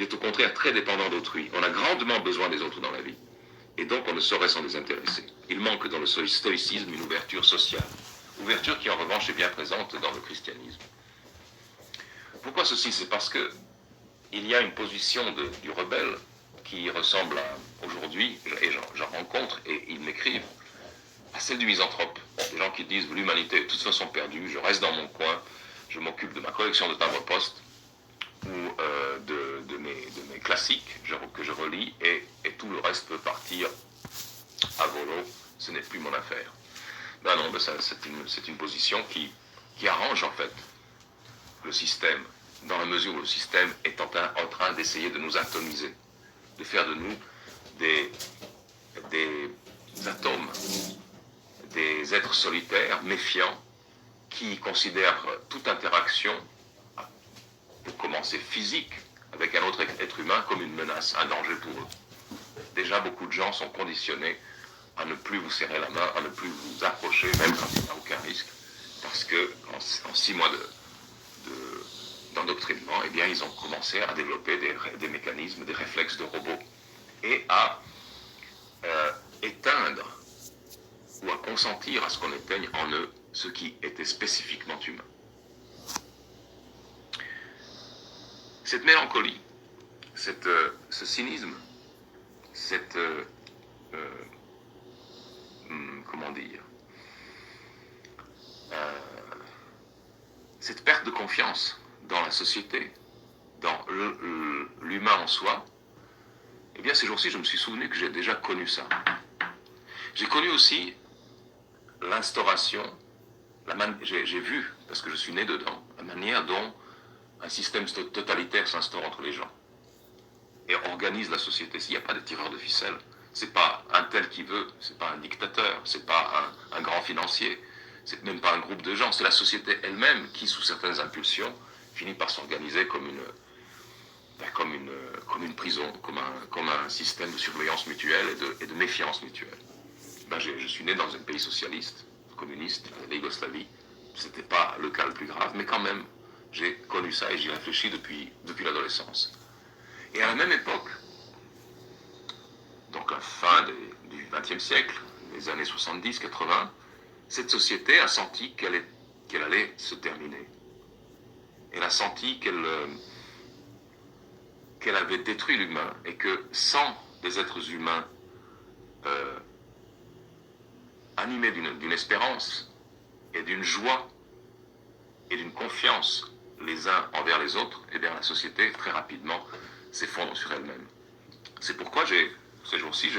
est au contraire très dépendant d'autrui. On a grandement besoin des autres dans la vie. Et donc on ne saurait s'en désintéresser. Il manque dans le stoïcisme une ouverture sociale. Ouverture qui en revanche est bien présente dans le christianisme. Pourquoi ceci? C'est parce que il y a une position du rebelle qui ressemble à, aujourd'hui, et j'en rencontre, et ils m'écrivent, à celle du misanthrope. Des gens qui disent l'humanité est de toute façon perdue, je reste dans mon coin, je m'occupe de ma collection de timbres-poste ou de mes classiques que je relis, et tout le reste peut partir à volo, ce n'est plus mon affaire. Ben non, ben c'est une position qui arrange en fait le système, dans la mesure où le système est en train d'essayer de nous atomiser, de faire de nous des atomes, des êtres solitaires, méfiants, qui considèrent toute interaction, pour commencer physique, avec un autre être humain comme une menace, un danger pour eux. Déjà, beaucoup de gens sont conditionnés à ne plus vous serrer la main, à ne plus vous approcher, même quand il n'y a aucun risque, parce que en 6 mois d'endoctrinement, eh bien, ils ont commencé à développer des mécanismes, des réflexes de robots, et à éteindre ou à consentir à ce qu'on éteigne en eux ce qui était spécifiquement humain. Cette mélancolie, ce cynisme, comment dire, cette perte de confiance dans la société, dans l'humain en soi, eh bien ces jours-ci je me suis souvenu que j'ai déjà connu ça. J'ai connu aussi l'instauration, j'ai vu, parce que je suis né dedans, la manière dont un système totalitaire s'instaure entre les gens et organise la société. S'il n'y a pas de tireur de ficelle, c'est pas un tel qui veut, c'est pas un dictateur, c'est pas un grand financier, c'est même pas un groupe de gens, c'est la société elle-même qui, sous certaines impulsions, finit par s'organiser comme une prison, comme un système de surveillance mutuelle et de méfiance mutuelle. Ben, je suis né dans un pays socialiste, communiste, la Yougoslavie. Ce n'était pas le cas le plus grave, mais quand même, j'ai connu ça et j'y réfléchis depuis l'adolescence. Et à la même époque, donc la fin du XXe siècle, les années 70-80, cette société a senti qu'elle allait se terminer. Elle a senti qu'elle avait détruit l'humain et que sans des êtres humains animés d'une espérance et d'une joie et d'une confiance les uns envers les autres, eh bien la société très rapidement s'effondre sur elle-même. C'est pourquoi ces jours-ci,